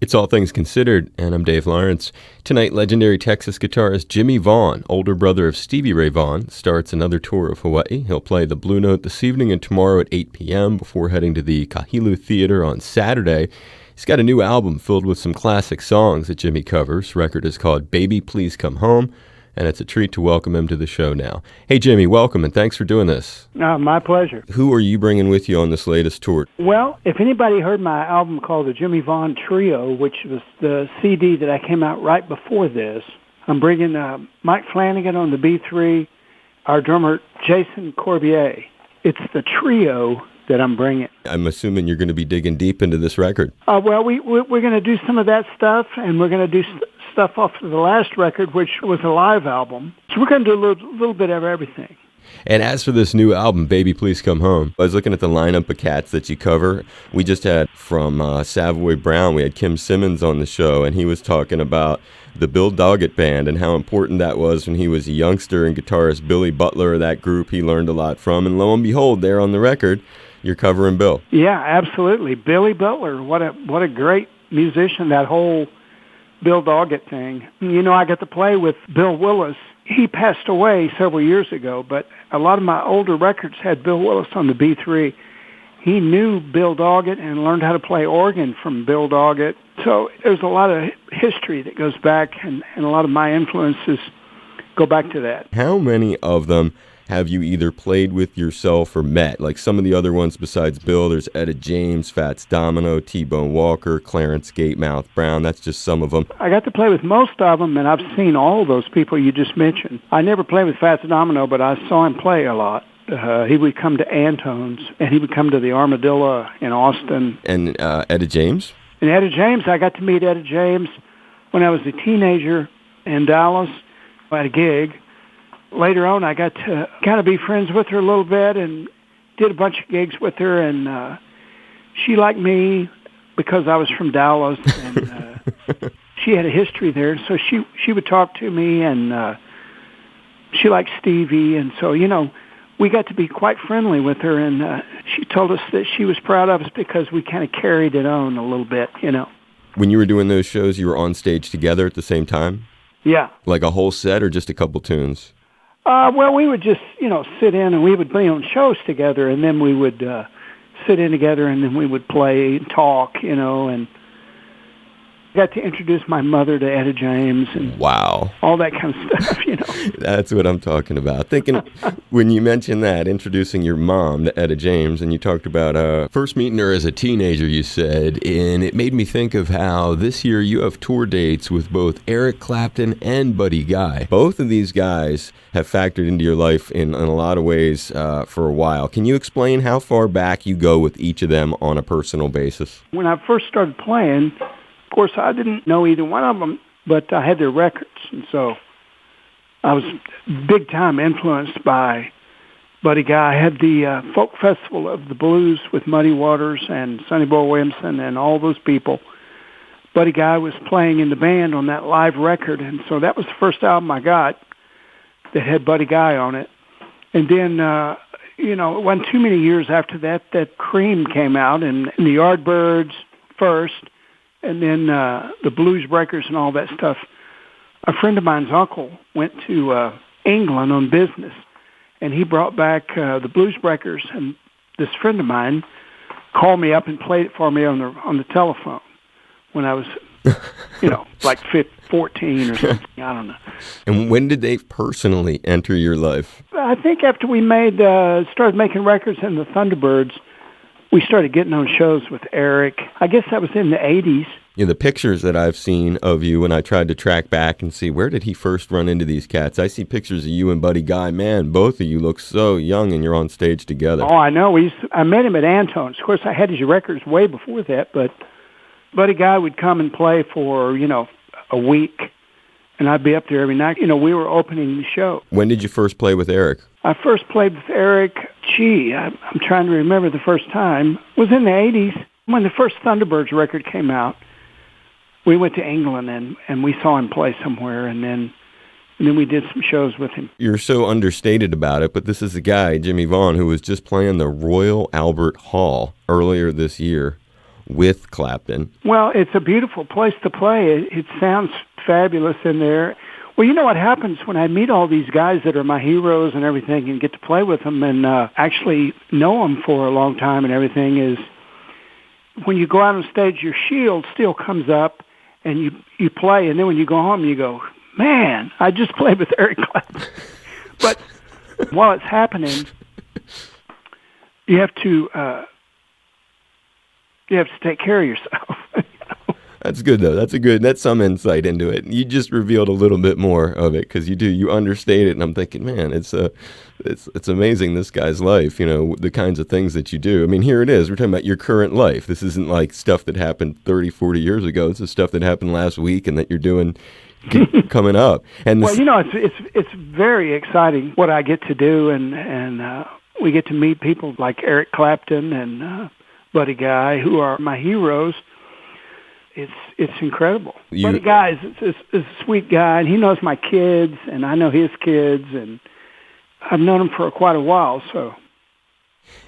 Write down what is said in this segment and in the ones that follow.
It's All Things Considered, and I'm Dave Lawrence. Tonight, legendary Texas guitarist Jimmie Vaughan, older brother of Stevie Ray Vaughan, starts another tour of Hawaii. He'll play the Blue Note this evening and tomorrow at 8 p.m. before heading to the Kahilu Theater on Saturday. He's got a new album filled with some classic songs that Jimmie covers. The record is called Baby Please Come Home, and it's a treat to welcome him to the show now. Hey, Jimmie, welcome, and thanks for doing this. My pleasure. Who are you bringing with you on this latest tour? Well, if anybody heard my album called the Jimmie Vaughan Trio, which was the CD that I came out right before this, I'm bringing Mike Flanagan on the B3, our drummer Jason Corbier. It's the trio that I'm bringing. I'm assuming you're going to be digging deep into this record. Well, we're going to do some of that stuff, and we're going to do stuff off of the last record, which was a live album. So we're going to do a little bit of everything. And as for this new album, Baby Please Come Home, I was looking at the lineup of cats that you cover. We just had from Savoy Brown, we had Kim Simmons on the show, and he was talking about the Bill Doggett Band and how important that was when he was a youngster, and guitarist Billy Butler of that group he learned a lot from. And lo and behold, there on the record, you're covering Bill. Yeah, absolutely. Billy Butler, what a great musician, that whole Bill Doggett thing. You know, I got to play with Bill Willis. He passed away several years ago, but a lot of my older records had Bill Willis on the B3. He knew Bill Doggett and learned how to play organ from Bill Doggett. So there's a lot of history that goes back, and a lot of my influences go back to that. How many of them have you either played with yourself or met? Like some of the other ones besides Bill, there's Etta James, Fats Domino, T-Bone Walker, Clarence Gatemouth Brown. That's just some of them. I got to play with most of them, and I've seen all those people you just mentioned. I never played with Fats Domino, but I saw him play a lot. He would come to Antone's, and he would come to the Armadillo in Austin. And Etta James? And Etta James, I got to meet Etta James when I was a teenager in Dallas at a gig. Later on, I got to kind of be friends with her a little bit and did a bunch of gigs with her, and she liked me because I was from Dallas, and she had a history there, so she would talk to me, and she liked Stevie, and so, you know, we got to be quite friendly with her, and she told us that she was proud of us because we kind of carried it on a little bit, you know. When you were doing those shows, you were on stage together at the same time? Yeah. Like a whole set or just a couple tunes? Well, we would just, you know, sit in, and we would be on shows together, and then we would sit in together, and then we would play and talk, you know, and got to introduce my mother to Etta James and wow, all that kind of stuff, you know. That's what I'm talking about. Thinking when you mentioned that, introducing your mom to Etta James, and you talked about first meeting her as a teenager, you said, and it made me think of how this year you have tour dates with both Eric Clapton and Buddy Guy. Both of these guys have factored into your life in a lot of ways for a while. Can you explain how far back you go with each of them on a personal basis? When I first started playing, of course, I didn't know either one of them, but I had their records, and so I was big time influenced by Buddy Guy. I had the Folk Festival of the Blues with Muddy Waters and Sonny Boy Williamson and all those people. Buddy Guy was playing in the band on that live record, and so that was the first album I got that had Buddy Guy on it. And then, you know, it wasn't too many years after that Cream came out, and the Yardbirds first, and then the Blues Breakers and all that stuff. A friend of mine's uncle went to England on business, and he brought back the Blues Breakers, and this friend of mine called me up and played it for me on the telephone when I was, you know, like 14 or something. I don't know. And when did they personally enter your life? I think after we started making records in the Thunderbirds, we started getting on shows with Eric. I guess that was in the 80s. Yeah, the pictures that I've seen of you when I tried to track back and see where did he first run into these cats. I see pictures of you and Buddy Guy. Man, both of you look so young, and you're on stage together. Oh, I know. I met him at Antone's. Of course, I had his records way before that, but Buddy Guy would come and play for, you know, a week, and I'd be up there every night. You know, we were opening the show. When did you first play with Eric? I first played with Eric, I'm trying to remember the first time. It was in the 80s when the first Thunderbirds record came out. We went to England, and we saw him play somewhere, and then we did some shows with him. You're so understated about it, but this is the guy, Jimmie Vaughan, who was just playing the Royal Albert Hall earlier this year. with Clapton. Well, it's a beautiful place to play. It sounds fabulous in there. Well, you know what happens when I meet all these guys that are my heroes and everything and get to play with them and actually know them for a long time and everything is when you go out on stage, your shield still comes up and you play. And then when you go home, you go, man, I just played with Eric Clapton. But while it's happening, you have to take care of yourself. That's good, though. That's some insight into it. You just revealed a little bit more of it because you understate it, and I'm thinking, man, it's amazing, this guy's life, the kinds of things that you do. I mean, here it is. We're talking about your current life. This isn't like stuff that happened 30, 40 years ago. This is stuff that happened last week and that you're doing coming up. And well, it's very exciting what I get to do, and we get to meet people like Eric Clapton and Buddy Guy, who are my heroes. It's incredible. Buddy Guy is a sweet guy, and he knows my kids, and I know his kids, and I've known him for quite a while. So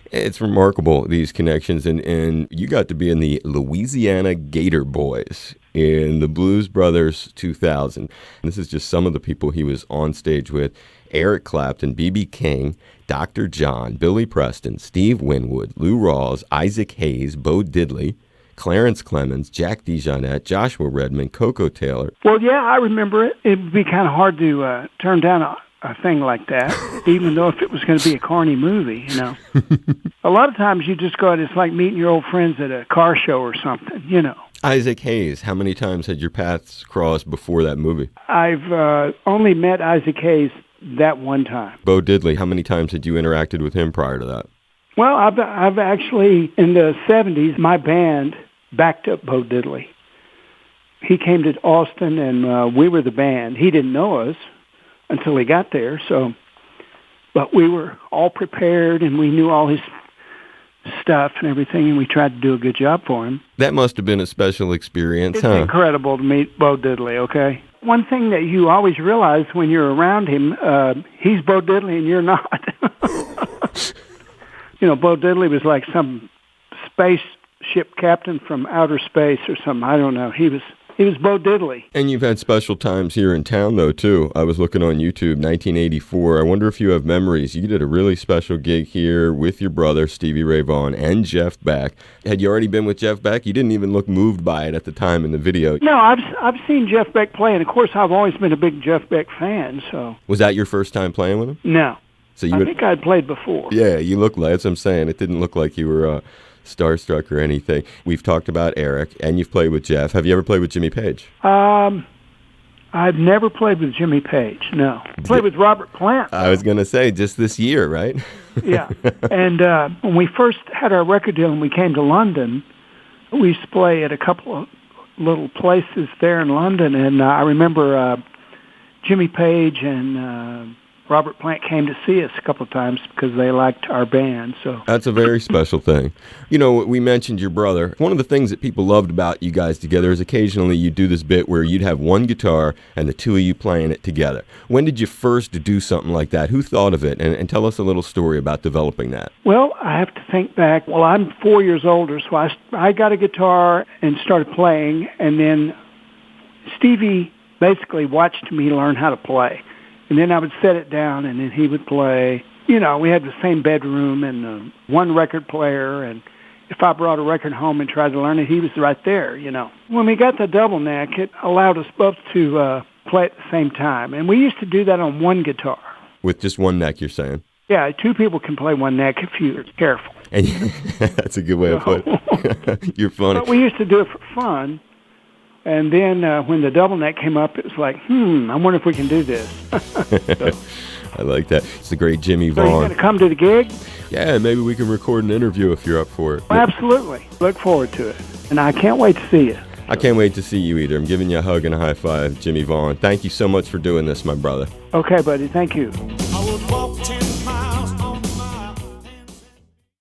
it's remarkable, these connections, and you got to be in the Louisiana Gator Boys in the Blues Brothers 2000. This is just some of the people he was on stage with: Eric Clapton, B.B. King, Dr. John, Billy Preston, Steve Winwood, Lou Rawls, Isaac Hayes, Bo Diddley, Clarence Clemens, Jack DeJohnette, Joshua Redmond, Coco Taylor. Well, yeah, I remember it. It would be kind of hard to turn down a thing like that, even though if it was going to be a corny movie, A lot of times you just go out, it's like meeting your old friends at a car show or something, Isaac Hayes, how many times had your paths crossed before that movie? I've only met Isaac Hayes that one time. Bo Diddley, how many times had you interacted with him prior to that? Well, I've actually, in the 70s, my band backed up Bo Diddley. He came to Austin, and we were the band. He didn't know us until he got there, but we were all prepared, and we knew all his stuff and everything, and we tried to do a good job for him. That must have been a special experience, It's incredible to meet Bo Diddley, okay? One thing that you always realize when you're around him, he's Bo Diddley and you're not. Bo Diddley was like some spaceship captain from outer space or something. I don't know. He was Bo Diddley. And you've had special times here in town, though, too. I was looking on YouTube, 1984. I wonder if you have memories. You did a really special gig here with your brother, Stevie Ray Vaughan, and Jeff Beck. Had you already been with Jeff Beck? You didn't even look moved by it at the time in the video. No, I've seen Jeff Beck play, and of course I've always been a big Jeff Beck fan. So was that your first time playing with him? No. So I think I'd played before. Yeah, you look like, that's what I'm saying. It didn't look like you were starstruck or anything. We've talked about Eric, and you've played with Jeff. Have you ever played with Jimmy Page? I've never played with Jimmy Page, no. I played with Robert Plant. I was going to say, just this year, right? Yeah. And when we first had our record deal and we came to London, we used to play at a couple of little places there in London, and I remember Jimmy Page and Robert Plant came to see us a couple of times because they liked our band. So that's a very special thing. We mentioned your brother. One of the things that people loved about you guys together is occasionally you do this bit where you'd have one guitar and the two of you playing it together. When did you first do something like that? Who thought of it? And tell us a little story about developing that. Well, I have to think back. Well, I'm 4 years older, so I got a guitar and started playing, and then Stevie basically watched me learn how to play. And then I would set it down, and then he would play. We had the same bedroom and one record player, and if I brought a record home and tried to learn it, he was right there, When we got the double neck, it allowed us both to play at the same time. And we used to do that on one guitar. With just one neck, you're saying? Yeah, two people can play one neck if you're careful. And that's a good way of putting it. You're funny. But we used to do it for fun. And then when the double neck came up, it was like, I wonder if we can do this. I like that. It's the great Jimmie Vaughan. So you're going to come to the gig? Yeah, maybe we can record an interview if you're up for it. Well, absolutely. Look forward to it. And I can't wait to see you. I can't wait to see you either. I'm giving you a hug and a high five, Jimmie Vaughan. Thank you so much for doing this, my brother. Okay, buddy. Thank you.